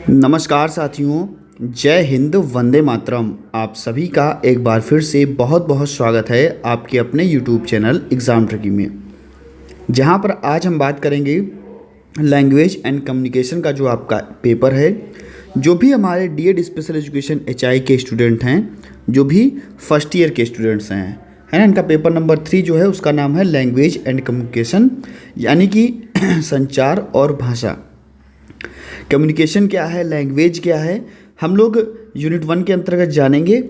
नमस्कार साथियों, जय हिंद, वंदे मातरम। आप सभी का एक बार फिर से बहुत बहुत स्वागत है आपके अपने YouTube चैनल एग्ज़ाम ट्रिकी में, जहां पर आज हम बात करेंगे लैंग्वेज एंड कम्युनिकेशन का जो आपका पेपर है। जो भी हमारे डीएड स्पेशल एजुकेशन एचआई के स्टूडेंट हैं, जो भी फर्स्ट ईयर के स्टूडेंट्स हैं, है ना, इनका पेपर नंबर 3 जो है उसका नाम है लैंग्वेज एंड कम्युनिकेशन, यानी कि संचार और भाषा। कम्युनिकेशन क्या है, लैंग्वेज क्या है, हम लोग यूनिट 1 के अंतर्गत जानेंगे।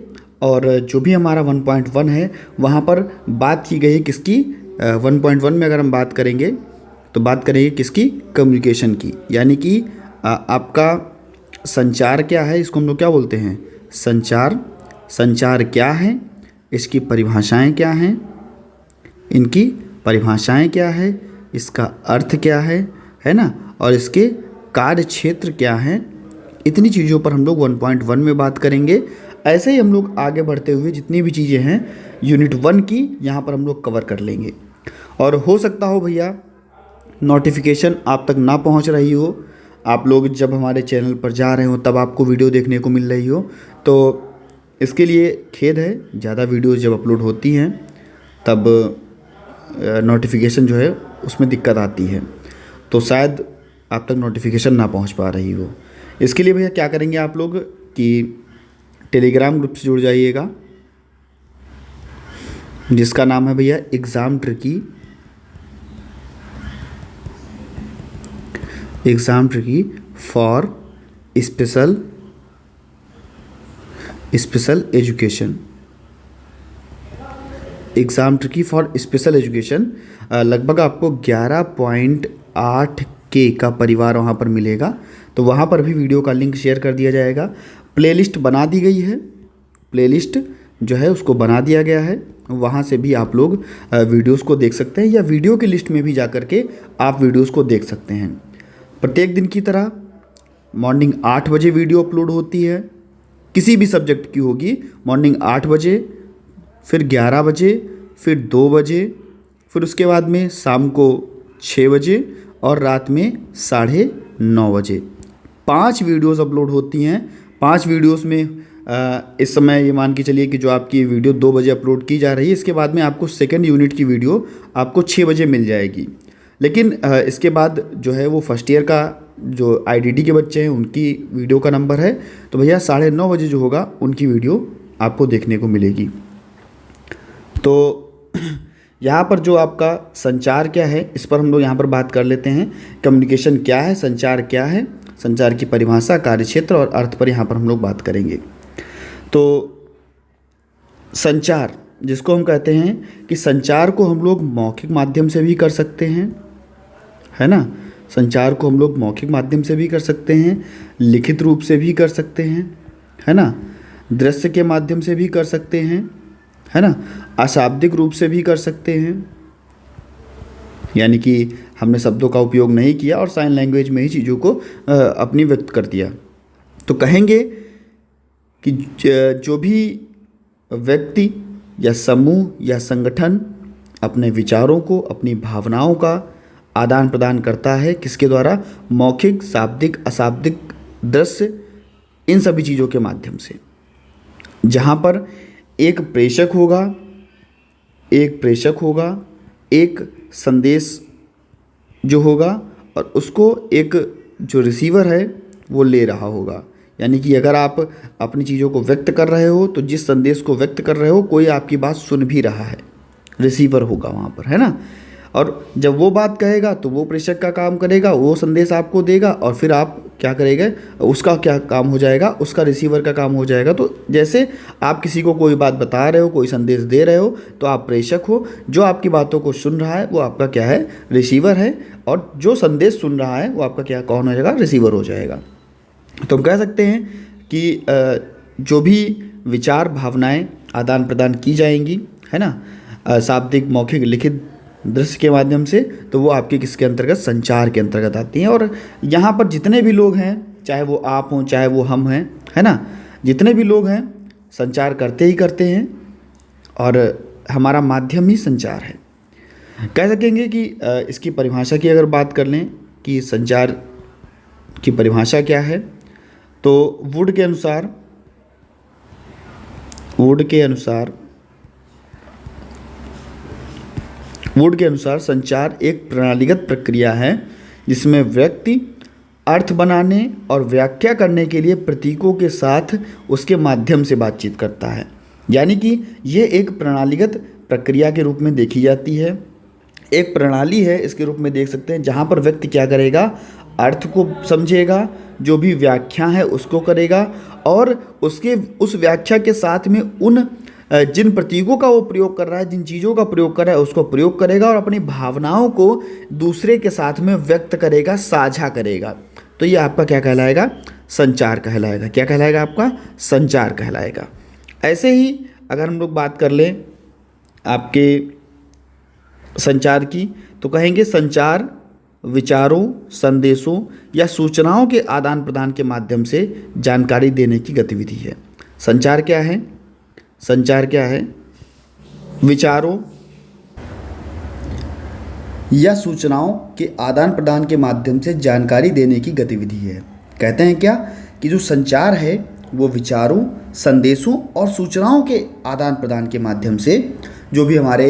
और जो भी हमारा 1.1 है वहाँ पर बात की गई है किसकी, 1.1 में अगर हम बात करेंगे तो बात करेंगे किसकी, कम्युनिकेशन की। यानी कि आपका संचार क्या है, इसको हम लोग क्या बोलते हैं, संचार। संचार क्या है, इसकी परिभाषाएं क्या हैं, इनकी परिभाषाएं क्या है, इसका अर्थ क्या है ना, और इसके कार्य क्षेत्र क्या हैं। इतनी चीज़ों पर हम लोग 1.1 में बात करेंगे। ऐसे ही हम लोग आगे बढ़ते हुए जितनी भी चीज़ें हैं यूनिट 1 की यहाँ पर हम लोग कवर कर लेंगे। और हो सकता हो भैया नोटिफिकेशन आप तक ना पहुँच रही हो, आप लोग जब हमारे चैनल पर जा रहे हो तब आपको वीडियो देखने को मिल रही हो, तो इसके लिए खेद है। ज़्यादा वीडियोज़ जब अपलोड होती हैं तब नोटिफिकेशन जो है उसमें दिक्कत आती है, तो शायद आप तक नोटिफिकेशन ना पहुंच पा रही हो। इसके लिए भैया क्या करेंगे आप लोग कि टेलीग्राम ग्रुप से जुड़ जाइएगा, जिसका नाम है भैया exam tricky. Exam tricky for special education. Exam tricky for special education. लगभग आपको 11.8 के का परिवार वहाँ पर मिलेगा, तो वहाँ पर भी वीडियो का लिंक शेयर कर दिया जाएगा। प्लेलिस्ट बना दी गई है, प्लेलिस्ट जो है उसको बना दिया गया है, वहाँ से भी आप लोग वीडियोस को देख सकते हैं, या वीडियो की लिस्ट में भी जा कर के आप वीडियोस को देख सकते हैं। प्रत्येक दिन की तरह मॉर्निंग 8 बजे वीडियो अपलोड होती है, किसी भी सब्जेक्ट की होगी। मॉर्निंग 8 बजे, फिर 11 बजे, फिर 2 बजे, फिर उसके बाद में शाम को 6 बजे और रात में 9:30 बजे 5 वीडियोस अपलोड होती हैं। 5 वीडियोस में इस समय ये मान के चलिए कि जो आपकी वीडियो 2 बजे अपलोड की जा रही है, इसके बाद में आपको सेकंड यूनिट की वीडियो आपको 6 बजे मिल जाएगी। लेकिन इसके बाद जो है वो फर्स्ट ईयर का जो आईडीडी के बच्चे हैं उनकी वीडियो का नंबर है, तो भैया 9:30 बजे जो होगा उनकी वीडियो आपको देखने को मिलेगी। तो यहाँ पर जो आपका संचार क्या है इस पर हम लोग यहाँ पर बात कर लेते हैं। कम्युनिकेशन क्या है, संचार क्या है, संचार की परिभाषा, कार्यक्षेत्र और अर्थ पर यहाँ पर हम लोग बात करेंगे। तो संचार जिसको हम कहते हैं कि संचार को हम लोग मौखिक माध्यम से भी कर सकते हैं, है ना। संचार को हम लोग मौखिक माध्यम से भी कर सकते हैं, लिखित रूप से भी कर सकते हैं, है ना, दृश्य के माध्यम से भी कर सकते हैं, है ना, अशाब्दिक रूप से भी कर सकते हैं। यानी कि हमने शब्दों का उपयोग नहीं किया और साइन लैंग्वेज में ही चीज़ों को अपनी व्यक्त कर दिया। तो कहेंगे कि जो भी व्यक्ति या समूह या संगठन अपने विचारों को, अपनी भावनाओं का आदान प्रदान करता है, किसके द्वारा, मौखिक, शाब्दिक, अशाब्दिक, दृश्य, इन सभी चीज़ों के माध्यम से। जहाँ पर एक प्रेषक होगा, एक संदेश जो होगा, और उसको एक जो रिसीवर है वो ले रहा होगा। यानी कि अगर आप अपनी चीज़ों को व्यक्त कर रहे हो तो जिस संदेश को व्यक्त कर रहे हो कोई आपकी बात सुन भी रहा है, रिसीवर होगा वहाँ पर, है ना। और जब वो बात कहेगा तो वो प्रेषक का काम करेगा, वो संदेश आपको देगा, और फिर आप क्या करेंगे, उसका क्या काम हो जाएगा, उसका रिसीवर का काम हो जाएगा। तो जैसे आप किसी को कोई बात बता रहे हो, कोई संदेश दे रहे हो, तो आप प्रेषक हो, जो आपकी बातों को सुन रहा है वो आपका क्या है, रिसीवर है, और जो संदेश सुन रहा है वो आपका क्या, कौन हो जाएगा, रिसीवर हो जाएगा। तो हम कह सकते हैं कि जो भी विचार, भावनाएँ आदान प्रदान की जाएंगी, है ना, शाब्दिक, मौखिक, लिखित, दृश्य के माध्यम से, तो वो आपके किसके अंतर्गत, संचार के अंतर्गत आती हैं। और यहाँ पर जितने भी लोग हैं, चाहे वो आप हों चाहे वो हम हैं, है ना, जितने भी लोग हैं संचार करते ही करते हैं, और हमारा माध्यम ही संचार है। कह सकेंगे कि इसकी परिभाषा की अगर बात कर लें कि संचार की परिभाषा क्या है, तो वुड के अनुसार संचार एक प्रणालीगत प्रक्रिया है जिसमें व्यक्ति अर्थ बनाने और व्याख्या करने के लिए प्रतीकों के साथ उसके माध्यम से बातचीत करता है। यानी कि ये एक प्रणालीगत प्रक्रिया के रूप में देखी जाती है, एक प्रणाली है इसके रूप में देख सकते हैं, जहाँ पर व्यक्ति क्या करेगा, अर्थ को समझेगा, जो भी व्याख्या है उसको करेगा और उस व्याख्या के साथ में उन जिन प्रतीकों का वो प्रयोग कर रहा है, जिन चीज़ों का प्रयोग कर रहा है उसको प्रयोग करेगा और अपनी भावनाओं को दूसरे के साथ में व्यक्त करेगा, साझा करेगा। तो ये आपका क्या कहलाएगा, संचार कहलाएगा। क्या कहलाएगा, आपका संचार कहलाएगा। ऐसे ही अगर हम लोग बात कर लें आपके संचार की, तो कहेंगे संचार विचारों, संदेशों या सूचनाओं के आदान प्रदान के माध्यम से जानकारी देने की गतिविधि है। संचार क्या है, संचार क्या है, विचारों या सूचनाओं के आदान प्रदान के माध्यम से जानकारी देने की गतिविधि है। कहते हैं क्या कि जो संचार है वो विचारों, संदेशों और सूचनाओं के आदान प्रदान के माध्यम से, जो भी हमारे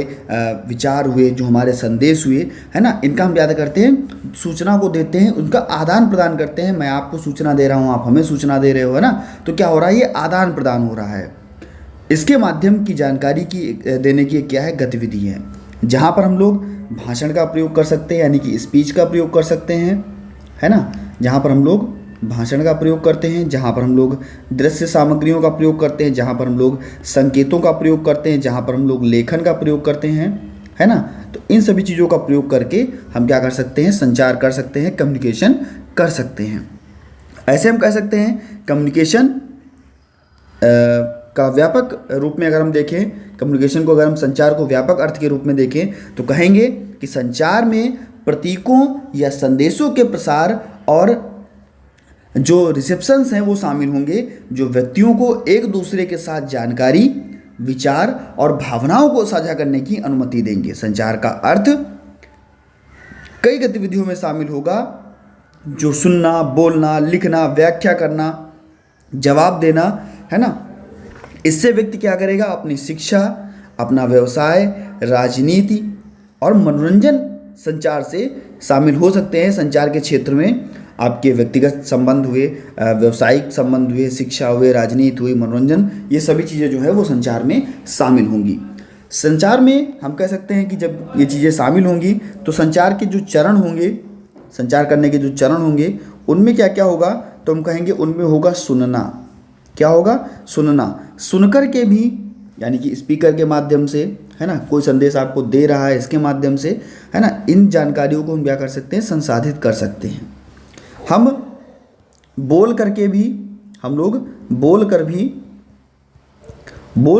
विचार हुए, जो हमारे संदेश हुए, है ना, इनका हम याद करते हैं, सूचना को देते हैं, उनका आदान प्रदान करते हैं। मैं आपको सूचना दे रहा हूँ, आप हमें सूचना दे रहे हो, है ना, तो क्या हो रहा है, ये आदान प्रदान हो रहा है। इसके माध्यम की जानकारी की देने की क्या है, गतिविधि है, जहाँ पर हम लोग भाषण का प्रयोग कर सकते हैं, यानी कि स्पीच का प्रयोग कर सकते हैं, है ना, जहाँ पर हम लोग भाषण का प्रयोग करते हैं, जहाँ पर हम लोग दृश्य सामग्रियों का प्रयोग करते हैं, जहाँ पर हम लोग संकेतों का प्रयोग करते हैं, जहाँ पर हम लोग लेखन का प्रयोग करते हैं, है ना। तो इन सभी चीज़ों का प्रयोग करके हम क्या कर सकते हैं, संचार कर सकते हैं, कम्युनिकेशन कर सकते हैं। ऐसे हम कह सकते हैं कम्युनिकेशन का व्यापक रूप में अगर हम देखें, कम्युनिकेशन को अगर हम संचार को व्यापक अर्थ के रूप में देखें तो कहेंगे कि संचार में प्रतीकों या संदेशों के प्रसार और जो रिसेप्शंस हैं वो शामिल होंगे, जो व्यक्तियों को एक दूसरे के साथ जानकारी, विचार और भावनाओं को साझा करने की अनुमति देंगे। संचार का अर्थ कई गतिविधियों में शामिल होगा, जो सुनना, बोलना, लिखना, व्याख्या करना, जवाब देना, है ना। इससे व्यक्ति क्या करेगा, अपनी शिक्षा, अपना व्यवसाय, राजनीति और मनोरंजन संचार से शामिल हो सकते हैं। संचार के क्षेत्र में आपके व्यक्तिगत संबंध हुए, व्यवसायिक संबंध हुए, शिक्षा हुए, राजनीति हुई, मनोरंजन, ये सभी चीज़ें जो है वो संचार में शामिल होंगी। संचार में हम कह सकते हैं कि जब ये चीज़ें शामिल होंगी तो संचार के जो चरण होंगे, संचार करने के जो चरण होंगे, उनमें क्या क्या होगा, तो हम कहेंगे उनमें होगा सुनना। क्या होगा, सुनना। सुनकर के भी, यानी कि स्पीकर के माध्यम से, है ना, कोई संदेश आपको दे रहा है इसके माध्यम से, है ना, इन जानकारियों को हम क्या कर सकते हैं, संसाधित कर सकते हैं। हम बोल करके भी, हम लोग बोल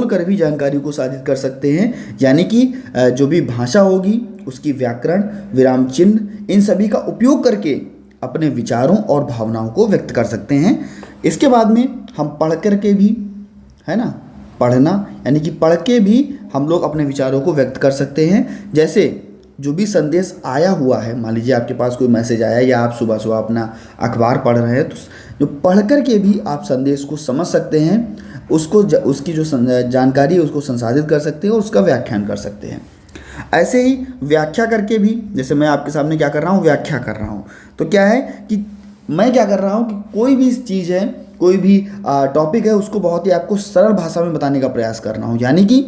कर भी जानकारी को साधित कर सकते हैं। यानी कि जो भी भाषा होगी उसकी व्याकरण, विराम चिन्ह, इन सभी का उपयोग करके अपने विचारों और भावनाओं को व्यक्त कर सकते हैं। इसके बाद में हम पढ़ कर के भी, है ना, पढ़ना, यानी कि पढ़ के भी हम लोग अपने विचारों को व्यक्त कर सकते हैं। जैसे जो भी संदेश आया हुआ है, मान लीजिए आपके पास कोई मैसेज आया या आप सुबह सुबह अपना अखबार पढ़ रहे हैं, तो जो पढ़ कर के भी आप संदेश को समझ सकते हैं, उसको उसकी जो जानकारी है उसको संसाधित कर सकते हैं और उसका व्याख्यान कर सकते हैं। ऐसे ही व्याख्या करके भी, जैसे मैं आपके सामने क्या कर रहा हूँ, व्याख्या कर रहा हूँ, तो क्या है कि मैं क्या कर रहा हूँ कि कोई भी चीज़ है, कोई भी टॉपिक है, उसको बहुत ही आपको सरल भाषा में बताने का प्रयास कर रहा हूँ। यानी कि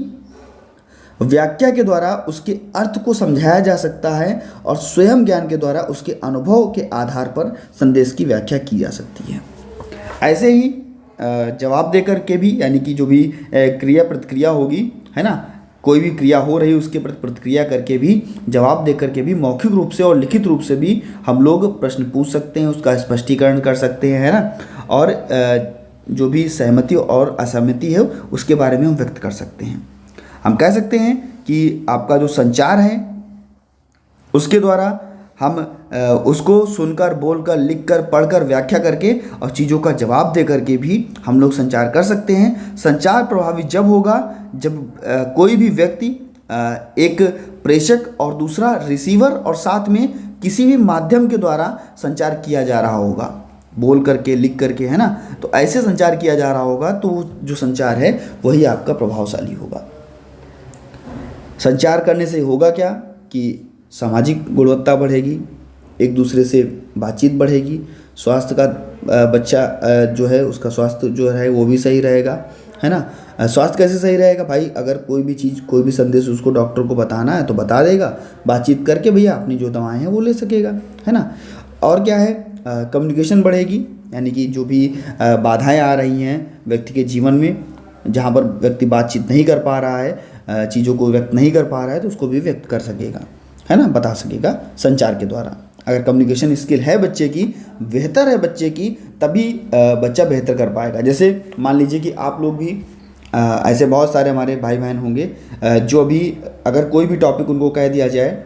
व्याख्या के द्वारा उसके अर्थ को समझाया जा सकता है और स्वयं ज्ञान के द्वारा उसके अनुभव के आधार पर संदेश की व्याख्या की जा सकती है। ऐसे ही जवाब देकर के भी, यानी कि जो भी क्रिया प्रतिक्रिया होगी, है ना, कोई भी क्रिया हो रही है उसके प्रति प्रतिक्रिया करके भी, जवाब दे करके भी, मौखिक रूप से और लिखित रूप से भी हम लोग प्रश्न पूछ सकते हैं, उसका स्पष्टीकरण कर सकते हैं, है ना, और जो भी सहमति और असहमति है उसके बारे में हम व्यक्त कर सकते हैं। हम कह सकते हैं कि आपका जो संचार है उसके द्वारा हम उसको सुनकर, बोलकर, लिखकर, पढ़कर, व्याख्या करके और चीज़ों का जवाब दे करके भी हम लोग संचार कर सकते हैं। संचार प्रभावी जब होगा जब कोई भी व्यक्ति, एक प्रेषक और दूसरा रिसीवर, और साथ में किसी भी माध्यम के द्वारा संचार किया जा रहा होगा। बोल करके, लिख करके, है ना। तो ऐसे संचार किया जा रहा होगा तो जो संचार है वही आपका प्रभावशाली होगा। संचार करने से होगा क्या कि सामाजिक गुणवत्ता बढ़ेगी, एक दूसरे से बातचीत बढ़ेगी, स्वास्थ्य का बच्चा जो है उसका स्वास्थ्य जो है वो भी सही रहेगा, है ना। स्वास्थ्य कैसे सही रहेगा भाई, अगर कोई भी चीज़, कोई भी संदेश उसको डॉक्टर को बताना है तो बता देगा, बातचीत करके भैया अपनी जो दवाएं हैं वो ले सकेगा, है ना। और क्या है, कम्युनिकेशन बढ़ेगी, यानी कि जो भी बाधाएं आ रही हैं व्यक्ति के जीवन में, जहाँ पर व्यक्ति बातचीत नहीं कर पा रहा है, चीज़ों को व्यक्त नहीं कर पा रहा है, तो उसको भी व्यक्त कर सकेगा, है ना, बता सकेगा संचार के द्वारा। अगर कम्युनिकेशन स्किल है बच्चे की, बेहतर है बच्चे की, तभी बच्चा बेहतर कर पाएगा। जैसे मान लीजिए कि आप लोग भी ऐसे बहुत सारे हमारे भाई बहन होंगे जो अभी अगर कोई भी टॉपिक उनको कह दिया जाए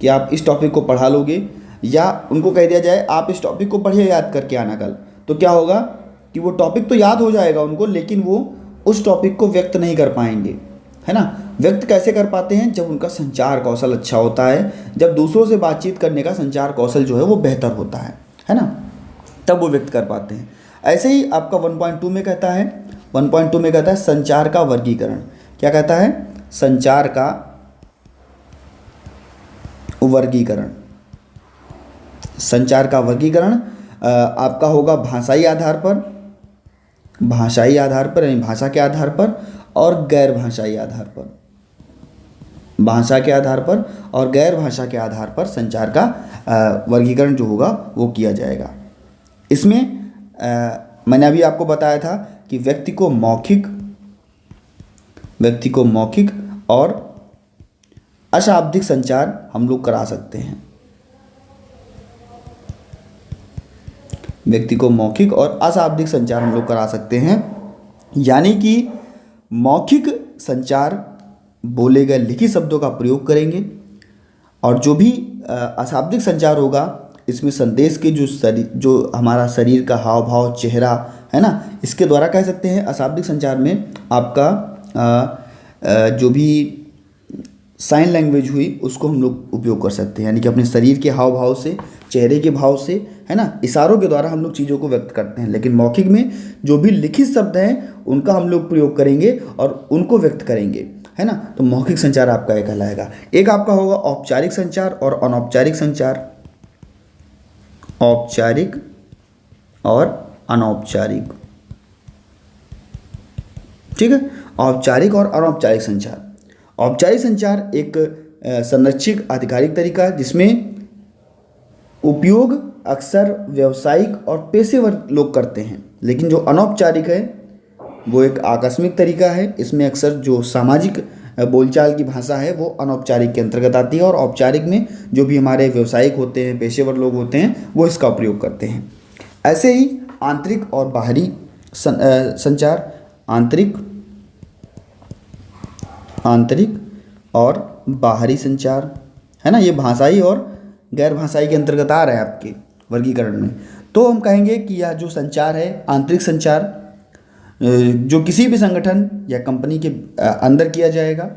कि आप इस टॉपिक को पढ़ा लोगे, या उनको कह दिया जाए आप इस टॉपिक को पढ़िए, याद करके आना कल, तो क्या होगा कि वो टॉपिक तो याद हो जाएगा उनको, लेकिन वो उस टॉपिक को व्यक्त नहीं कर पाएंगे, है ना। व्यक्त कैसे कर पाते हैं, जब उनका संचार कौशल अच्छा होता है, जब दूसरों से बातचीत करने का संचार कौशल जो है वो बेहतर होता है ना, तब वो व्यक्त कर पाते हैं। ऐसे ही आपका 1.2 में कहता है, 1.2 में कहता है संचार का वर्गीकरण। क्या कहता है, संचार का वर्गीकरण। संचार का वर्गीकरण आपका होगा भाषाई आधार पर, भाषाई आधार पर यानी भाषा के आधार पर, और गैर भाषाई आधार पर, भाषा के आधार पर और गैर भाषा के आधार पर संचार का वर्गीकरण जो होगा वो किया जाएगा। इसमें मैंने अभी आपको बताया था कि व्यक्ति को मौखिक और अशाब्दिक संचार हम लोग करा सकते हैं। व्यक्ति को मौखिक और अशाब्दिक संचार हम लोग करा सकते हैं, यानी कि मौखिक संचार बोले गए लिखित शब्दों का प्रयोग करेंगे, और जो भी अशाब्दिक संचार होगा इसमें संदेश के जो हमारा शरीर का हाव भाव, चेहरा, है ना, इसके द्वारा कह सकते हैं। अशाब्दिक संचार में आपका जो भी साइन लैंग्वेज हुई उसको हम लोग उपयोग कर सकते हैं, यानी कि अपने शरीर के हाव भाव से, चेहरे के भाव से, है ना, इशारों के द्वारा हम लोग चीज़ों को व्यक्त करते हैं। लेकिन मौखिक में जो भी लिखित शब्द हैं उनका हम लोग प्रयोग करेंगे और उनको व्यक्त करेंगे, है ना। तो मौखिक संचार आपका एक कहलाएगा। एक आपका होगा औपचारिक संचार और अनौपचारिक संचार, औपचारिक और अनौपचारिक, ठीक है। औपचारिक और अनौपचारिक संचार। औपचारिक संचार एक संरक्षित आधिकारिक तरीका है जिसमें उपयोग अक्सर व्यावसायिक और पेशेवर लोग करते हैं, लेकिन जो अनौपचारिक है वो एक आकस्मिक तरीका है। इसमें अक्सर जो सामाजिक बोलचाल की भाषा है वो अनौपचारिक के अंतर्गत आती है, और औपचारिक में जो भी हमारे व्यावसायिक होते हैं, पेशेवर लोग होते हैं, वो इसका प्रयोग करते हैं। ऐसे ही आंतरिक और बाहरी संचार, आंतरिक और बाहरी संचार, है ना, ये भाषाई और गैर भाषाई के अंतर्गत आ रहे हैं आपके वर्गीकरण में। तो हम कहेंगे कि यह जो संचार है, आंतरिक संचार जो किसी भी संगठन या कंपनी के अंदर किया जाएगा,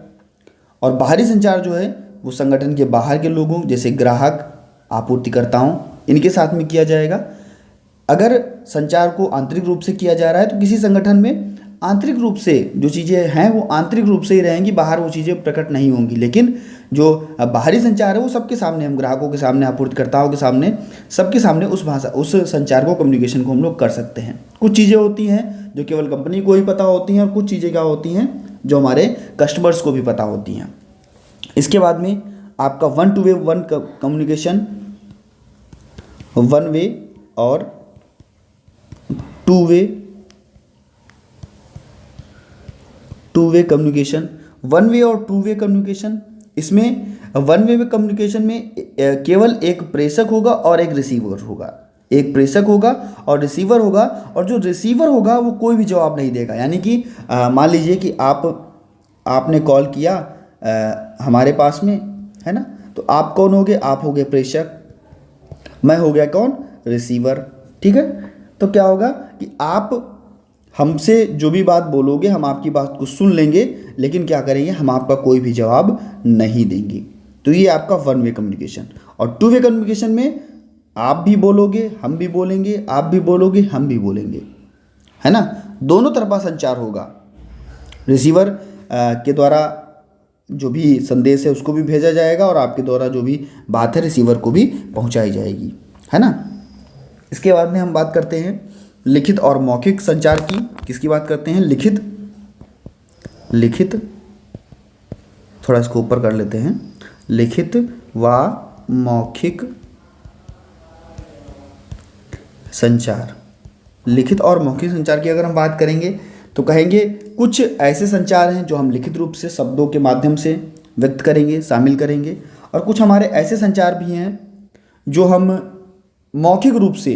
और बाहरी संचार जो है वो संगठन के बाहर के लोगों जैसे ग्राहक, आपूर्तिकर्ताओं, इनके साथ में किया जाएगा। अगर संचार को आंतरिक रूप से किया जा रहा है तो किसी संगठन में आंतरिक रूप से जो चीज़ें हैं वो आंतरिक रूप से ही रहेंगी, बाहर वो चीज़ें प्रकट नहीं होंगी। लेकिन जो बाहरी संचार है वो सबके सामने, हम ग्राहकों के सामने, आपूर्तिकर्ताओं के सामने, सबके सामने उस संचार को, कम्युनिकेशन को हम लोग कर सकते हैं। कुछ चीज़ें होती हैं जो केवल कंपनी को ही पता होती हैं, और कुछ चीज़ें क्या होती हैं जो हमारे कस्टमर्स को भी पता होती हैं। इसके बाद में आपका 1 to वे कम्युनिकेशन, 1 वे और 2 वे कम्युनिकेशन। 1 वे और 2 वे कम्युनिकेशन, इसमें 1 वे कम्युनिकेशन में केवल एक प्रेषक होगा और एक रिसीवर होगा। एक प्रेषक होगा और रिसीवर होगा, और जो रिसीवर होगा वो कोई भी जवाब नहीं देगा। यानी कि मान लीजिए कि आपने कॉल किया हमारे पास में, है ना, तो आप कौन होगे, आप होगे प्रेषक, मैं हो गया कौन, रिसीवर, ठीक है। तो क्या होगा कि आप हमसे जो भी बात बोलोगे हम आपकी बात को सुन लेंगे, लेकिन क्या करेंगे, हम आपका कोई भी जवाब नहीं देंगे। तो ये आपका 1 वे कम्युनिकेशन। और 2 वे कम्युनिकेशन में आप भी बोलोगे हम भी बोलेंगे, आप भी बोलोगे हम भी बोलेंगे, है ना। दोनों तरफा संचार होगा। रिसीवर के द्वारा जो भी संदेश है उसको भी भेजा जाएगा और आपके द्वारा जो भी बात है रिसीवर को भी पहुंचाई जाएगी, है ना। इसके बाद में हम बात करते हैं लिखित और मौखिक संचार की। किसकी बात करते हैं? लिखित, थोड़ा इसको ऊपर कर लेते हैं। लिखित व मौखिक संचार। लिखित और मौखिक संचार की अगर हम बात करेंगे तो कहेंगे कुछ ऐसे संचार हैं जो हम लिखित रूप से शब्दों के माध्यम से व्यक्त करेंगे, शामिल करेंगे, और कुछ हमारे ऐसे संचार भी हैं जो हम मौखिक रूप से,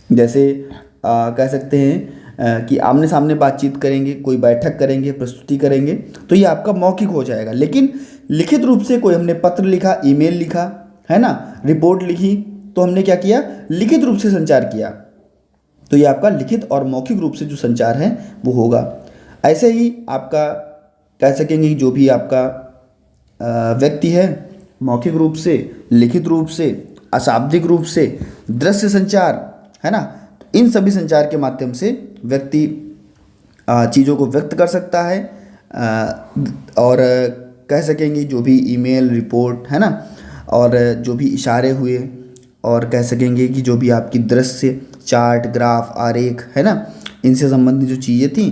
जैसे कह सकते हैं कि आमने सामने बातचीत करेंगे, कोई बैठक करेंगे, प्रस्तुति करेंगे, तो ये आपका मौखिक हो जाएगा। लेकिन लिखित रूप से कोई हमने पत्र लिखा, ईमेल लिखा, है ना, रिपोर्ट लिखी, तो हमने क्या किया? लिखित रूप से संचार किया, तो ये आपका लिखित और मौखिक रूप से जो संचार है वो होगा। ऐसे ही आपका कह सकेंगे कि जो भी आपका व्यक्ति है, मौखिक रूप से, लिखित रूप से, अशाब्दिक रूप से, दृश्य संचार, है ना, तो इन सभी संचार के माध्यम से व्यक्ति चीज़ों को व्यक्त कर सकता है। और कह सकेंगे जो भी ईमेल, रिपोर्ट, है ना, और जो भी इशारे हुए, और कह सकेंगे कि जो भी आपकी दृश्य, चार्ट, ग्राफ, आरेख, है ना, इनसे संबंधित जो चीज़ें थी,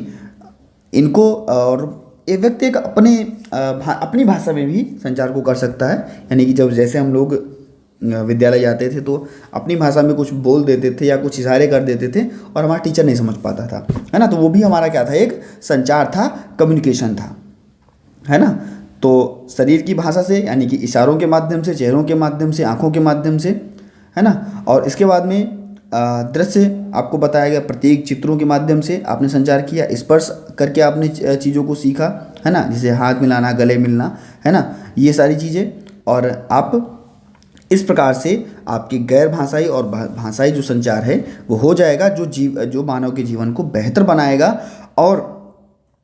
इनको, और एक व्यक्ति एक अपनी भाषा में भी संचार को कर सकता है। यानी कि जैसे हम लोग विद्यालय जाते थे तो अपनी भाषा में कुछ बोल देते थे या कुछ इशारे कर देते थे और हमारा टीचर नहीं समझ पाता था, है ना, तो वो भी हमारा क्या था? एक संचार था, कम्युनिकेशन था, है ना। तो शरीर की भाषा से, यानी कि इशारों के माध्यम से, चेहरों के माध्यम से, आँखों के माध्यम से, है ना। और इसके बाद में दृश्य आपको बताया गया, प्रतीक, चित्रों के माध्यम से आपने संचार किया, स्पर्श करके आपने चीज़ों को सीखा, है ना, जैसे हाथ मिलाना, गले मिलना, है ना, ये सारी चीज़ें। और आप इस प्रकार से आपकी गैर भाषाई और भाषाई जो संचार है वो हो जाएगा, जो मानव के जीवन को बेहतर बनाएगा। और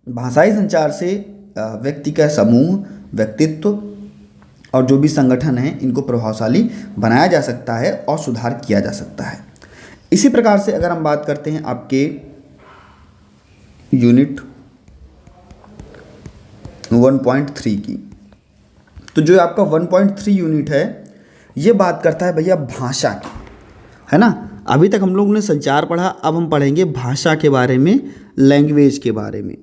भाषाई संचार से व्यक्ति का समूह, व्यक्तित्व और जो भी संगठन है, इनको प्रभावशाली बनाया जा सकता है और सुधार किया जा सकता है। इसी प्रकार से अगर हम बात करते हैं आपके यूनिट 1.3 की, तो जो आपका 1.3 यूनिट है ये बात करता है भैया भाषा की, है ना। अभी तक हम लोगों ने संचार पढ़ा, अब हम पढ़ेंगे भाषा के बारे में, लैंग्वेज के बारे में।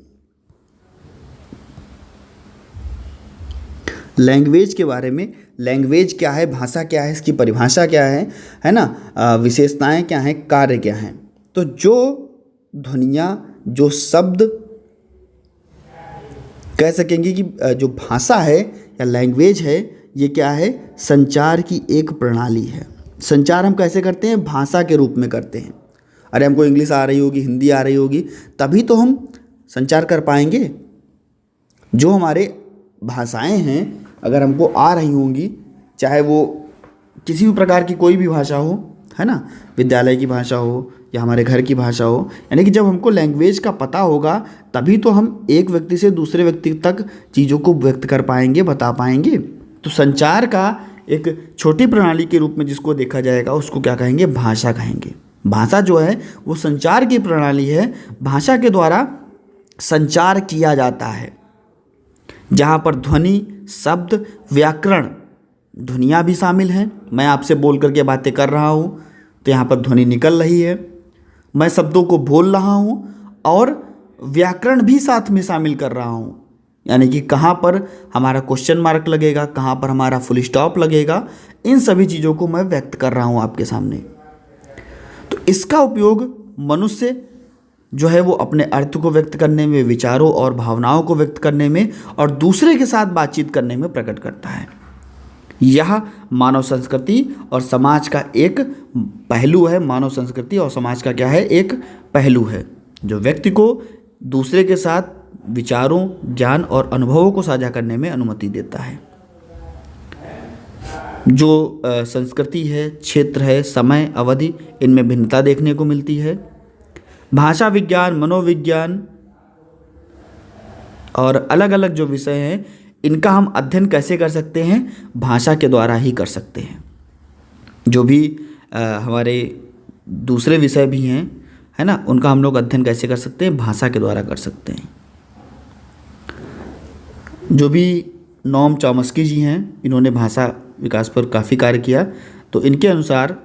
लैंग्वेज के बारे में, लैंग्वेज क्या है, भाषा क्या है, इसकी परिभाषा क्या है ना, विशेषताएं क्या हैं, कार्य क्या हैं। तो जो ध्वनियाँ, जो शब्द, कह सकेंगे कि जो भाषा है या लैंग्वेज है, ये क्या है? संचार की एक प्रणाली है। संचार हम कैसे करते हैं? भाषा के रूप में करते हैं। अरे हमको इंग्लिश आ रही होगी, हिंदी आ रही होगी, तभी तो हम संचार कर पाएंगे। जो हमारे भाषाएं हैं अगर हमको आ रही होंगी, चाहे वो किसी भी प्रकार की कोई भी भाषा हो, है ना, विद्यालय की भाषा हो या हमारे घर की भाषा हो, यानी कि जब हमको लैंग्वेज का पता होगा तभी तो हम एक व्यक्ति से दूसरे व्यक्ति तक चीज़ों को व्यक्त कर पाएंगे, बता पाएंगे। तो संचार का एक छोटी प्रणाली के रूप में जिसको देखा जाएगा उसको क्या कहेंगे? भाषा कहेंगे। भाषा जो है वो संचार की प्रणाली है। भाषा के द्वारा संचार किया जाता है, जहाँ पर ध्वनि, शब्द, व्याकरण, ध्वनियाँ भी शामिल हैं। मैं आपसे बोल करके बातें कर रहा हूँ तो यहाँ पर ध्वनि निकल रही है, मैं शब्दों को बोल रहा हूँ और व्याकरण भी साथ में शामिल कर रहा हूँ। यानी कि कहाँ पर हमारा क्वेश्चन मार्क लगेगा, कहाँ पर हमारा फुल स्टॉप लगेगा, इन सभी चीज़ों को मैं व्यक्त कर रहा हूँ आपके सामने। तो इसका उपयोग मनुष्य जो है वो अपने अर्थ को व्यक्त करने में, विचारों और भावनाओं को व्यक्त करने में और दूसरे के साथ बातचीत करने में प्रकट करता है। यह मानव संस्कृति और समाज का एक पहलू है। मानव संस्कृति और समाज का क्या है? एक पहलू है जो व्यक्ति को दूसरे के साथ विचारों, ज्ञान और अनुभवों को साझा करने में अनुमति देता है। जो संस्कृति है, क्षेत्र है, समय, अवधि, इनमें भिन्नता देखने को मिलती है। भाषा विज्ञान, मनोविज्ञान और अलग अलग जो विषय हैं इनका हम अध्ययन कैसे कर सकते हैं? भाषा के द्वारा ही कर सकते हैं। जो भी हमारे दूसरे विषय भी हैं, है ना, उनका हम लोग अध्ययन कैसे कर सकते हैं? भाषा के द्वारा कर सकते हैं। जो भी नोम चॉम्स्की जी हैं, इन्होंने भाषा विकास पर काफ़ी कार्य किया। तो इनके अनुसार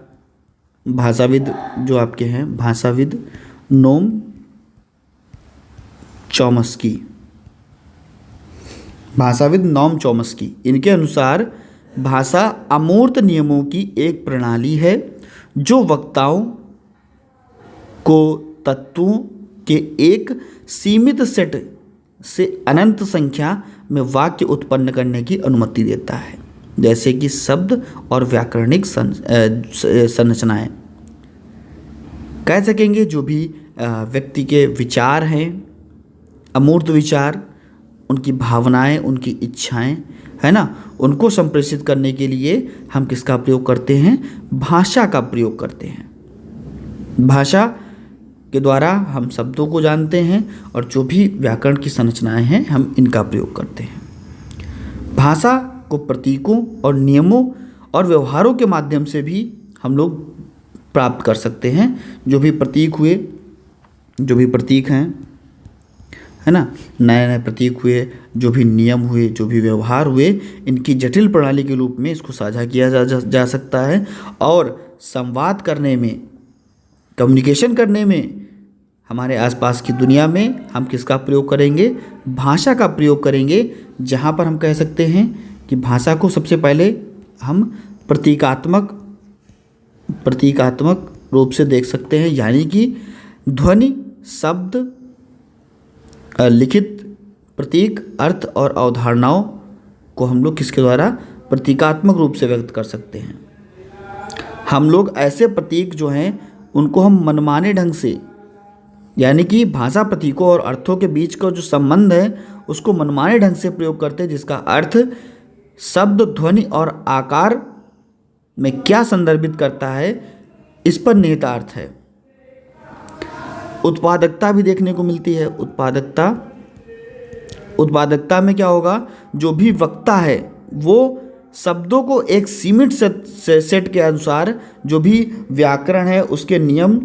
भाषाविद जो आपके हैं, भाषाविद नोम चॉम्स्की, भाषाविद नोम चॉम्स्की, इनके अनुसार भाषा अमूर्त नियमों की एक प्रणाली है जो वक्ताओं को तत्वों के एक सीमित सेट से अनंत संख्या में वाक्य उत्पन्न करने की अनुमति देता है, जैसे कि शब्द और व्याकरणिक संरचनाएं। कह सकेंगे जो भी व्यक्ति के विचार हैं, अमूर्त विचार, उनकी भावनाएं, उनकी इच्छाएं, है ना, उनको संप्रेषित करने के लिए हम किसका प्रयोग करते हैं? भाषा का प्रयोग करते हैं। भाषा के द्वारा हम शब्दों को जानते हैं और जो भी व्याकरण की संरचनाएं हैं हम इनका प्रयोग करते हैं। भाषा को प्रतीकों और नियमों और व्यवहारों के माध्यम से भी हम लोग प्राप्त कर सकते हैं। जो भी प्रतीक हुए, जो भी प्रतीक हैं, है ना, नए नए प्रतीक हुए, जो भी नियम हुए, जो भी व्यवहार हुए, इनकी जटिल प्रणाली के रूप में इसको साझा किया जा सकता है। और संवाद करने में, कम्युनिकेशन करने में, हमारे आसपास की दुनिया में हम किसका प्रयोग करेंगे? भाषा का प्रयोग करेंगे। जहाँ पर हम कह सकते हैं कि भाषा को सबसे पहले हम प्रतीकात्मक रूप से देख सकते हैं, यानी कि ध्वनि, शब्द, लिखित प्रतीक, अर्थ और अवधारणाओं को हम लोग किसके द्वारा? प्रतीकात्मक रूप से व्यक्त कर सकते हैं। हम लोग ऐसे प्रतीक जो हैं उनको हम मनमाने ढंग से, यानी कि भाषा प्रतीकों और अर्थों के बीच का जो संबंध है उसको मनमाने ढंग से प्रयोग करते हैं, जिसका अर्थ शब्द, ध्वनि और आकार में क्या संदर्भित करता है इस पर निहितार्थ है। उत्पादकता भी देखने को मिलती है। उत्पादकता में क्या होगा? जो भी वक्ता है वो शब्दों को एक सीमित सेट के अनुसार, जो भी व्याकरण है उसके नियम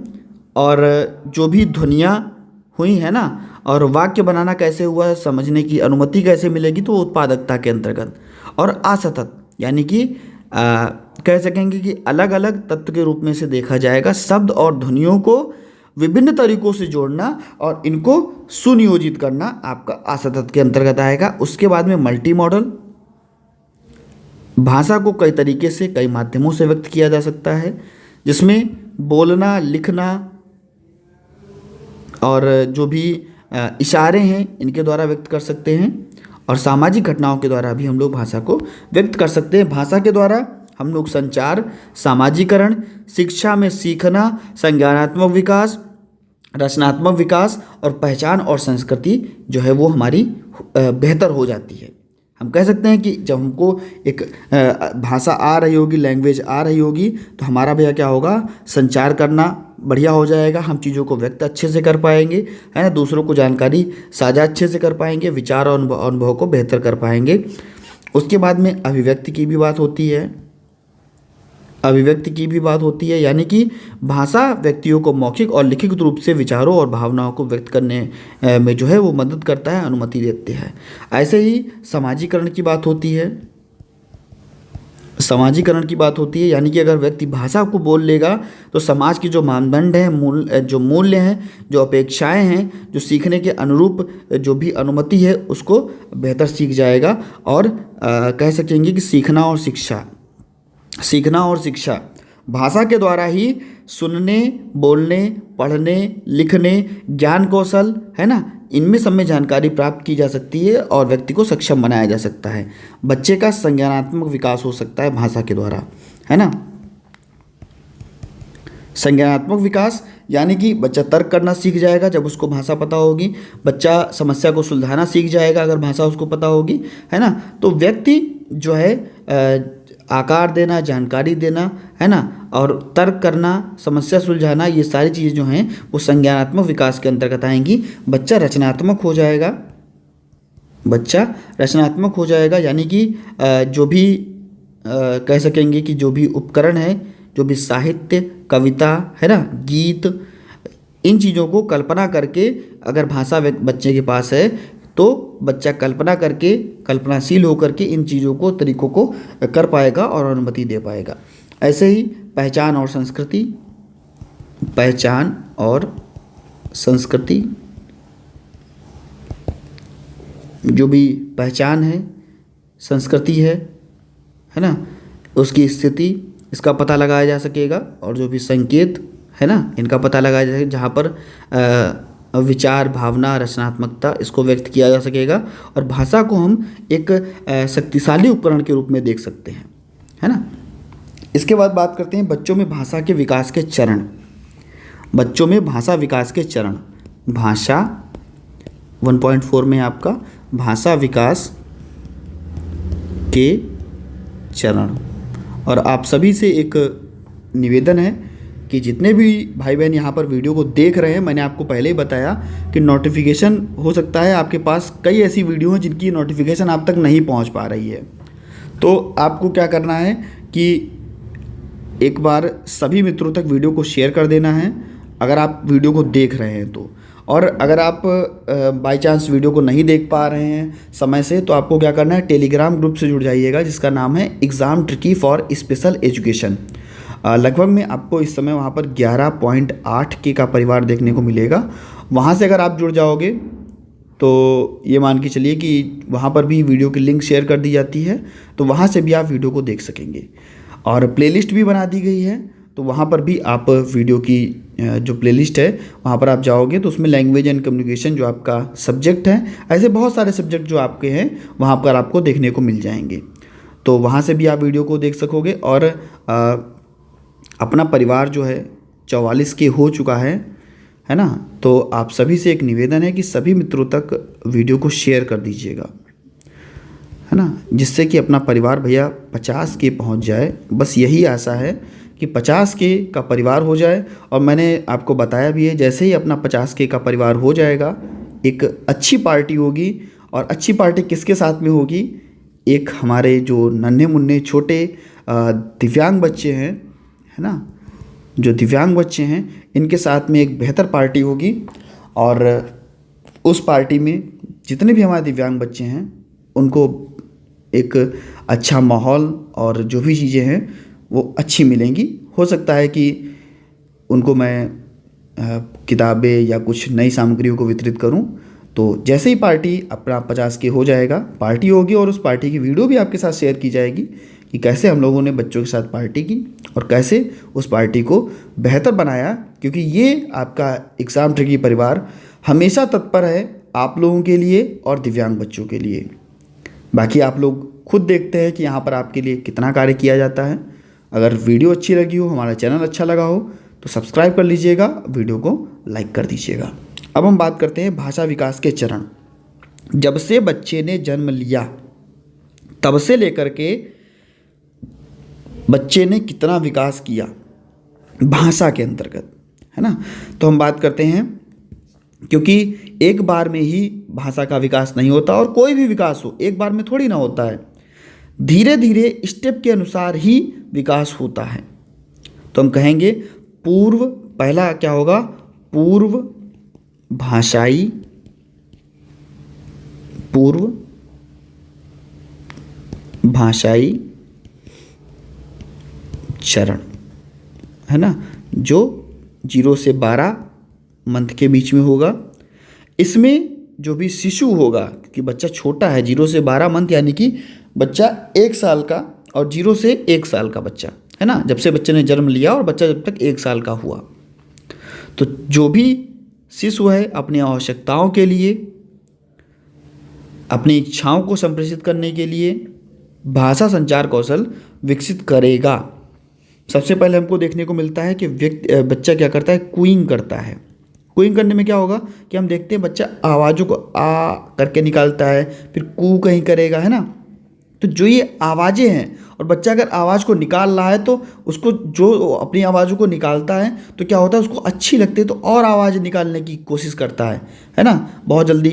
और जो भी ध्वनियाँ हुई है ना, और वाक्य बनाना कैसे हुआ है, समझने की अनुमति कैसे मिलेगी, तो उत्पादकता के अंतर्गत। और असतत, यानी कि कह सकेंगे कि अलग अलग तत्व के रूप में से देखा जाएगा। शब्द और ध्वनियों को विभिन्न तरीकों से जोड़ना और इनको सुनियोजित करना आपका असतत के अंतर्गत आएगा। उसके बाद में मल्टी मॉडल, भाषा को कई तरीके से, कई माध्यमों से व्यक्त किया जा सकता है, जिसमें बोलना, लिखना और जो भी इशारे हैं इनके द्वारा व्यक्त कर सकते हैं। और सामाजिक घटनाओं के द्वारा भी हम लोग भाषा को व्यक्त कर सकते हैं। भाषा के द्वारा हम लोग संचार, सामाजिकरण, शिक्षा में सीखना, संज्ञानात्मक विकास, रचनात्मक विकास और पहचान और संस्कृति जो है वो हमारी बेहतर हो जाती है। हम कह सकते हैं कि जब हमको एक भाषा आ रही होगी, लैंग्वेज आ रही होगी, तो हमारा भैया क्या होगा? संचार करना बढ़िया हो जाएगा। हम चीज़ों को व्यक्त अच्छे से कर पाएंगे, है ना, दूसरों को जानकारी साझा अच्छे से कर पाएंगे, विचार और अनुभव को बेहतर कर पाएंगे। उसके बाद में अभिव्यक्ति की भी बात होती है, यानी कि भाषा व्यक्तियों को मौखिक और लिखित रूप से विचारों और भावनाओं को व्यक्त करने में जो है वो मदद करता है, अनुमति देती है। ऐसे ही सामाजिकरण की बात होती है, यानी कि अगर व्यक्ति भाषा को बोल लेगा तो समाज की जो मानदंड हैं, जो मूल्य हैं, जो अपेक्षाएं हैं, जो सीखने के अनुरूप जो भी अनुमति है उसको बेहतर सीख जाएगा। और कह सकेंगे कि सीखना और शिक्षा भाषा के द्वारा ही सुनने, बोलने, पढ़ने, लिखने, ज्ञान कौशल, है ना, इनमें सब में जानकारी प्राप्त की जा सकती है और व्यक्ति को सक्षम बनाया जा सकता है। बच्चे का संज्ञानात्मक विकास हो सकता है भाषा के द्वारा, है ना। संज्ञानात्मक विकास यानी कि बच्चा तर्क करना सीख जाएगा जब उसको भाषा पता होगी। बच्चा समस्या को सुलझाना सीख जाएगा अगर भाषा उसको पता होगी, है ना। तो व्यक्ति जो है आकार देना, जानकारी देना, है ना, और तर्क करना, समस्या सुलझाना, ये सारी चीज़ें जो हैं वो संज्ञानात्मक विकास के अंतर्गत आएंगी। बच्चा रचनात्मक हो जाएगा, यानी कि जो भी कह सकेंगे कि जो भी उपकरण है जो भी साहित्य, कविता है ना, गीत, इन चीज़ों को कल्पना करके अगर भाषा बच्चे के पास है तो बच्चा कल्पना करके, कल्पनाशील होकर के इन चीज़ों को, तरीकों को कर पाएगा और अनुमति दे पाएगा। ऐसे ही पहचान और संस्कृति, पहचान और संस्कृति, जो भी पहचान है, संस्कृति है ना, उसकी स्थिति, इसका पता लगाया जा सकेगा। और जो भी संकेत है ना, इनका पता लगाया जा सकेगा, जहाँ पर विचार, भावना, रचनात्मकता, इसको व्यक्त किया जा सकेगा। और भाषा को हम एक शक्तिशाली उपकरण के रूप में देख सकते हैं, है ना। इसके बाद बात करते हैं बच्चों में भाषा के विकास के चरण। बच्चों में भाषा विकास के चरण, भाषा 1.4 में आपका भाषा विकास के चरण। और आप सभी से एक निवेदन है कि जितने भी भाई बहन यहाँ पर वीडियो को देख रहे हैं, मैंने आपको पहले ही बताया कि नोटिफिकेशन हो सकता है आपके पास कई ऐसी वीडियो हैं जिनकी नोटिफिकेशन आप तक नहीं पहुँच पा रही है। तो आपको क्या करना है कि एक बार सभी मित्रों तक वीडियो को शेयर कर देना है अगर आप वीडियो को देख रहे हैं तो। और अगर आप बाय चांस वीडियो को नहीं देख पा रहे हैं समय से, तो आपको क्या करना है, टेलीग्राम ग्रुप से जुड़ जाइएगा जिसका नाम है exam tricky for special education. लगभग में आपको इस समय वहाँ पर 11.8 के का परिवार देखने को मिलेगा। वहाँ से अगर आप जुड़ जाओगे तो ये मान के चलिए कि वहाँ पर भी वीडियो की लिंक शेयर कर दी जाती है, तो वहाँ से भी आप वीडियो को देख सकेंगे। और प्लेलिस्ट भी बना दी गई है, तो वहाँ पर भी आप वीडियो की जो प्लेलिस्ट है वहाँ पर आप जाओगे तो उसमें लैंग्वेज एंड कम्युनिकेशन जो आपका सब्जेक्ट है, ऐसे बहुत सारे सब्जेक्ट जो आपके हैं वहाँ पर आपको देखने को मिल जाएंगे। तो वहाँ से भी आप वीडियो को देख सकोगे। और अपना परिवार जो है 44 के हो चुका है ना। तो आप सभी से एक निवेदन है कि सभी मित्रों तक वीडियो को शेयर कर दीजिएगा, है ना, जिससे कि अपना परिवार भैया 50 के पहुंच जाए। बस यही आशा है कि 50 के का परिवार हो जाए। और मैंने आपको बताया भी है, जैसे ही अपना 50 के का परिवार हो जाएगा, एक अच्छी पार्टी होगी। और अच्छी पार्टी किसके साथ में होगी, एक हमारे जो नन्हे मुन्ने छोटे दिव्यांग बच्चे हैं, है ना, जो दिव्यांग बच्चे हैं, इनके साथ में एक बेहतर पार्टी होगी। और उस पार्टी में जितने भी हमारे दिव्यांग बच्चे हैं उनको एक अच्छा माहौल और जो भी चीज़ें हैं वो अच्छी मिलेंगी। हो सकता है कि उनको मैं किताबें या कुछ नई सामग्रियों को वितरित करूं। तो जैसे ही पार्टी अपना 50 के हो जाएगा, पार्टी होगी और उस पार्टी की वीडियो भी आपके साथ शेयर की जाएगी कि कैसे हम लोगों ने बच्चों के साथ पार्टी की और कैसे उस पार्टी को बेहतर बनाया। क्योंकि ये आपका एग्ज़ाम ट्रिकी परिवार हमेशा तत्पर है आप लोगों के लिए और दिव्यांग बच्चों के लिए। बाकी आप लोग खुद देखते हैं कि यहाँ पर आपके लिए कितना कार्य किया जाता है। अगर वीडियो अच्छी लगी हो, हमारा चैनल अच्छा लगा हो तो सब्सक्राइब कर लीजिएगा, वीडियो को लाइक कर दीजिएगा। अब हम बात करते हैं भाषा विकास के चरण। जब से बच्चे ने जन्म लिया तब से लेकर के बच्चे ने कितना विकास किया भाषा के अंतर्गत, है ना। तो हम बात करते हैं, क्योंकि एक बार में ही भाषा का विकास नहीं होता और कोई भी विकास हो एक बार में थोड़ी ना होता है, धीरे धीरे स्टेप के अनुसार ही विकास होता है। तो हम कहेंगे पूर्व, पहला क्या होगा, पूर्व भाषाई, पूर्व भाषाई चरण, है ना, जो 0 से 12 मंथ के बीच में होगा। इसमें जो भी शिशु होगा, कि बच्चा छोटा है, 0 से 12 मंथ यानी कि बच्चा 1 साल का, और 0 से 1 साल का बच्चा, है ना, जब से बच्चे ने जन्म लिया और बच्चा जब तक 1 साल का हुआ। तो जो भी शिशु है अपनी आवश्यकताओं के लिए, अपनी इच्छाओं को संप्रेषित करने के लिए भाषा संचार कौशल विकसित करेगा। सबसे पहले हमको देखने को मिलता है कि बच्चा क्या करता है, कूइंग करता है। कूइंग करने में क्या होगा कि हम देखते हैं बच्चा आवाज़ों को आ करके निकालता है, फिर कू कहीं करेगा, है ना। तो जो ये आवाज़ें हैं, और बच्चा अगर आवाज़ को निकाल रहा है तो उसको, जो अपनी आवाज़ों को निकालता है तो क्या होता है, उसको अच्छी लगती है तो और आवाज़ निकालने की कोशिश करता है ना। बहुत जल्दी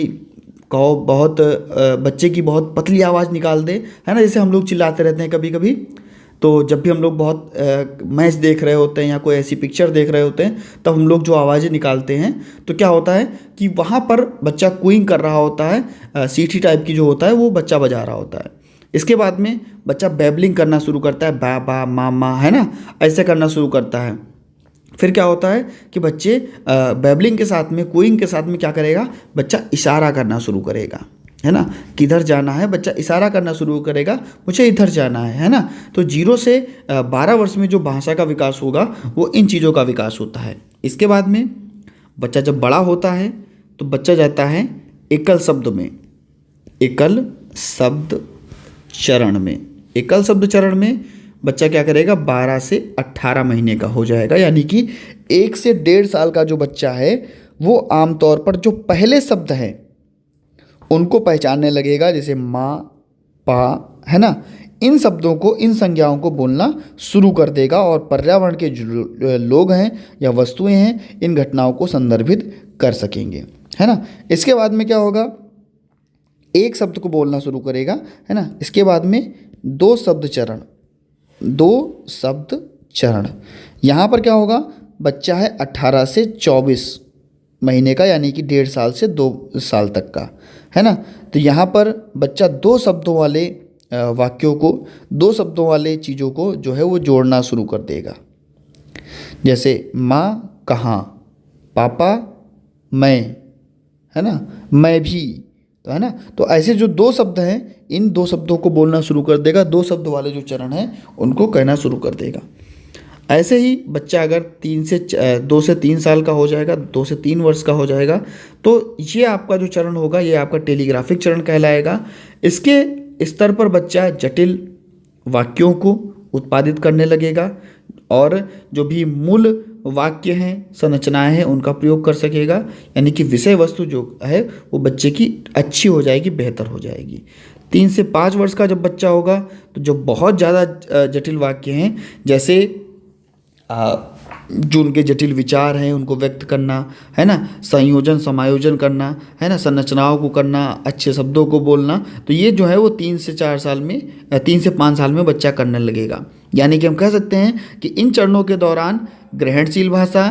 कहो, बहुत बच्चे की बहुत पतली आवाज़ निकाल दे, है ना, जैसे हम लोग चिल्लाते रहते हैं कभी कभी, तो जब भी हम लोग बहुत मैच देख रहे होते हैं या कोई ऐसी पिक्चर देख रहे होते हैं, तब हम लोग जो आवाज़ें निकालते हैं तो क्या होता है कि वहाँ पर बच्चा कूइंग कर रहा होता है, सीटी टाइप की जो होता है वो बच्चा बजा रहा होता है। इसके बाद में बच्चा बैबलिंग करना शुरू करता है, बा बा मामा, है ना, ऐसे करना शुरू करता है। फिर क्या होता है कि बच्चे बैबलिंग के साथ में, कूइंग के साथ में क्या करेगा, बच्चा इशारा करना शुरू करेगा, है ना, किधर जाना है, बच्चा इशारा करना शुरू करेगा, मुझे इधर जाना है ना। तो 0 से 12 वर्ष में जो भाषा का विकास होगा वो इन चीज़ों का विकास होता है। इसके बाद में बच्चा जब बड़ा होता है तो बच्चा जाता है एकल शब्द में, एकल शब्द चरण में। एकल शब्द चरण में बच्चा क्या करेगा, 12 से 18 महीने का हो जाएगा, यानी कि 1 से 1.5 साल का जो बच्चा है वो आमतौर पर जो पहले शब्द हैं उनको पहचानने लगेगा, जैसे माँ, पा, है ना, इन शब्दों को, इन संज्ञाओं को बोलना शुरू कर देगा और पर्यावरण के जो लोग हैं या वस्तुएं हैं इन घटनाओं को संदर्भित कर सकेंगे, है ना। इसके बाद में क्या होगा, एक शब्द को बोलना शुरू करेगा, है ना। इसके बाद में 2 शब्द चरण, 2 शब्द चरण। यहाँ पर क्या होगा, बच्चा है 18 से 24 महीने का, यानी कि 1.5 साल से 2 साल तक का, है ना। तो यहाँ पर बच्चा 2 शब्दों वाले वाक्यों को, 2 शब्दों वाले चीज़ों को जो है वो जोड़ना शुरू कर देगा, जैसे माँ कहाँ, पापा मैं, है ना, मैं भी, तो है ना। तो ऐसे जो 2 शब्द हैं इन 2 शब्दों को बोलना शुरू कर देगा, 2 शब्द वाले जो चरण हैं उनको कहना शुरू कर देगा। ऐसे ही बच्चा अगर 2 से 3 साल का हो जाएगा, 2 से 3 वर्ष का हो जाएगा, तो ये आपका जो चरण होगा ये आपका टेलीग्राफिक चरण कहलाएगा। इसके स्तर पर बच्चा जटिल वाक्यों को उत्पादित करने लगेगा और जो भी मूल वाक्य हैं, संरचनाएं हैं, उनका प्रयोग कर सकेगा, यानी कि विषय वस्तु जो है वो बच्चे की अच्छी हो जाएगी, बेहतर हो जाएगी। 3 से 5 वर्ष का जब बच्चा होगा तो जो बहुत ज़्यादा जटिल वाक्य हैं, जैसे जो उनके जटिल विचार हैं उनको व्यक्त करना, है ना, संयोजन समायोजन करना, है ना, संरचनाओं को करना, अच्छे शब्दों को बोलना, तो ये जो है वो 3 से 4 साल में, 3 से 5 साल में बच्चा करने लगेगा। यानी कि हम कह सकते हैं कि इन चरणों के दौरान ग्रहणशील भाषा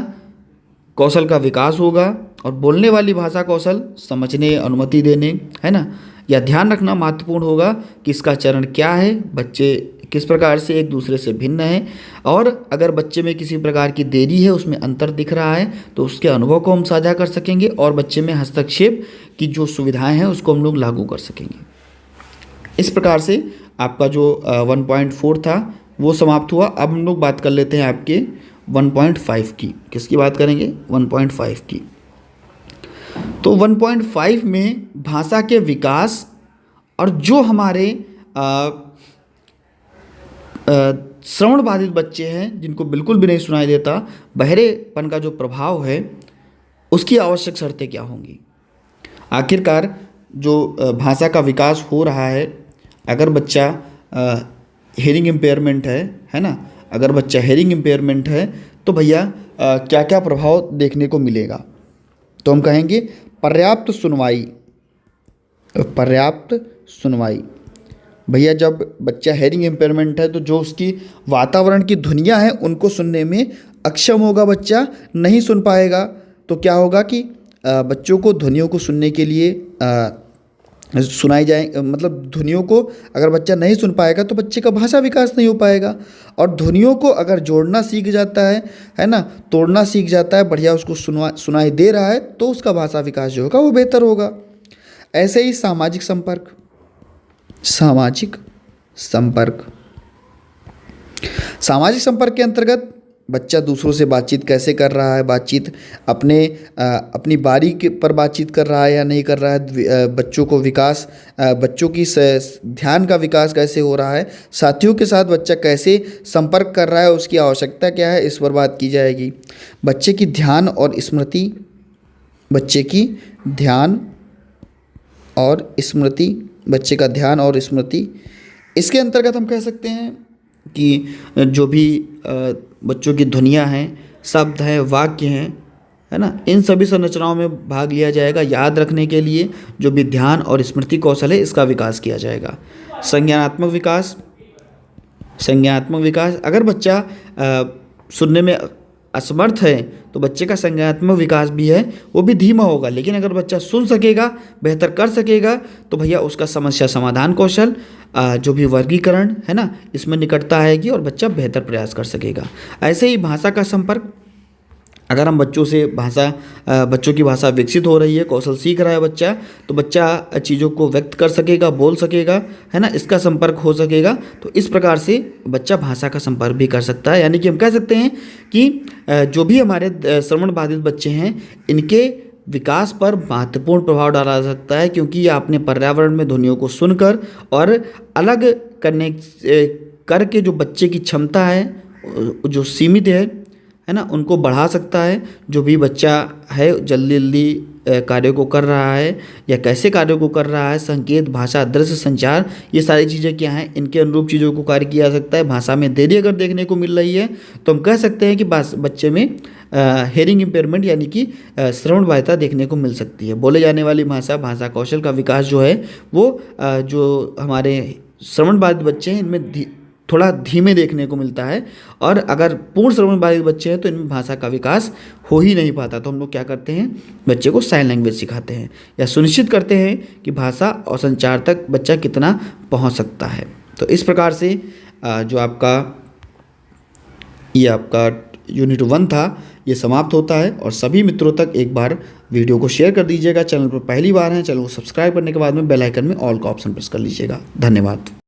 कौशल का विकास होगा और बोलने वाली भाषा कौशल समझने, अनुमति देने, है ना, या ध्यान रखना महत्वपूर्ण होगा कि इसका चरण क्या है, बच्चे किस प्रकार से एक दूसरे से भिन्न है, और अगर बच्चे में किसी प्रकार की देरी है, उसमें अंतर दिख रहा है, तो उसके अनुभव को हम साझा कर सकेंगे और बच्चे में हस्तक्षेप की जो सुविधाएं हैं उसको हम लोग लागू कर सकेंगे। इस प्रकार से आपका जो 1.4 था वो समाप्त हुआ। अब हम लोग बात कर लेते हैं आपके 1.5 की। किसकी बात करेंगे? 1.5 की। तो 1.5 में भाषा के विकास और जो हमारे श्रवण बाधित बच्चे हैं जिनको बिल्कुल भी नहीं सुनाई देता, बहरेपन का जो प्रभाव है उसकी आवश्यक शर्तें क्या होंगी। आखिरकार जो भाषा का विकास हो रहा है, अगर बच्चा हेयरिंग इम्पेयरमेंट है ना, अगर बच्चा हेयरिंग इम्पेयरमेंट है तो भैया क्या क्या प्रभाव देखने को मिलेगा। तो हम कहेंगे पर्याप्त सुनवाई। पर्याप्त सुनवाई भैया, जब बच्चा हेयरिंग इम्पेयरमेंट है तो जो उसकी वातावरण की ध्वनियाँ हैं उनको सुनने में अक्षम होगा, बच्चा नहीं सुन पाएगा। तो क्या होगा कि बच्चों को ध्वनियों को सुनने के लिए सुनाई जाए, मतलब ध्वनियों को अगर बच्चा नहीं सुन पाएगा तो बच्चे का भाषा विकास नहीं हो पाएगा। और ध्वनियों को अगर जोड़ना सीख जाता है ना, तोड़ना सीख जाता है, बढ़िया उसको सुनाई दे रहा है, तो उसका भाषा विकास जो होगा वो बेहतर होगा। ऐसे ही सामाजिक संपर्क। सामाजिक संपर्क, सामाजिक संपर्क के अंतर्गत बच्चा दूसरों से बातचीत कैसे कर रहा है, बातचीत अपनी बारी पर बातचीत कर रहा है या नहीं कर रहा है, बच्चों को विकास, बच्चों की ध्यान का विकास कैसे हो रहा है, साथियों के साथ बच्चा कैसे संपर्क कर रहा है, उसकी आवश्यकता क्या है, इस पर बात की जाएगी। बच्चे की ध्यान और स्मृति, बच्चे की ध्यान और स्मृति, बच्चे का ध्यान और स्मृति, इसके अंतर्गत हम कह सकते हैं कि जो भी बच्चों की ध्वनियाँ हैं, शब्द हैं, वाक्य हैं, है ना, इन सभी संरचनाओं में भाग लिया जाएगा। याद रखने के लिए जो भी ध्यान और स्मृति कौशल है इसका विकास किया जाएगा। संज्ञानात्मक विकास, संज्ञानात्मक विकास, अगर बच्चा सुनने में असमर्थ है तो बच्चे का संज्ञानात्मक विकास भी है वो भी धीमा होगा। लेकिन अगर बच्चा सुन सकेगा, बेहतर कर सकेगा, तो भैया उसका समस्या समाधान कौशल, जो भी वर्गीकरण है ना, इसमें निकटता आएगी और बच्चा बेहतर प्रयास कर सकेगा। ऐसे ही भाषा का संपर्क, अगर हम बच्चों की भाषा विकसित हो रही है, कौशल सीख रहा है बच्चा, तो बच्चा चीज़ों को व्यक्त कर सकेगा, बोल सकेगा, है ना, इसका संपर्क हो सकेगा। तो इस प्रकार से बच्चा भाषा का संपर्क भी कर सकता है। यानी कि हम कह सकते हैं कि जो भी हमारे श्रवण बाधित बच्चे हैं, इनके विकास पर महत्वपूर्ण प्रभाव डाला जा सकता है, क्योंकि ये अपने पर्यावरण में ध्वनियों को सुनकर और अलग करके जो बच्चे की क्षमता है जो सीमित है ना, उनको बढ़ा सकता है। जो भी बच्चा है जल्दी जल्दी कार्यों को कर रहा है या कैसे कार्यों को कर रहा है, संकेत, भाषा, दृश्य, संचार, ये सारी चीज़ें क्या हैं, इनके अनुरूप चीज़ों को कार्य किया जा सकता है। भाषा में देरी अगर देखने को मिल रही है तो हम कह सकते हैं कि बच्चे में हेयरिंग इम्पेयरमेंट यानी कि श्रवण बाधिता देखने को मिल सकती है। बोले जाने वाली भाषा कौशल का विकास जो है वो जो हमारे श्रवण बाधित बच्चे हैं इनमें थोड़ा धीमे देखने को मिलता है, और अगर पूर्ण श्रवण बाधित बच्चे हैं तो इनमें भाषा का विकास हो ही नहीं पाता। तो हम लोग क्या करते हैं, बच्चे को साइन लैंग्वेज सिखाते हैं या सुनिश्चित करते हैं कि भाषा और संचार तक बच्चा कितना पहुंच सकता है। तो इस प्रकार से जो आपका यूनिट 1 था ये समाप्त होता है। और सभी मित्रों तक एक बार वीडियो को शेयर कर दीजिएगा। चैनल पर पहली बार हैं, चैनल को सब्सक्राइब करने के बाद में बेल आइकन में ऑल का ऑप्शन प्रेस कर लीजिएगा। धन्यवाद।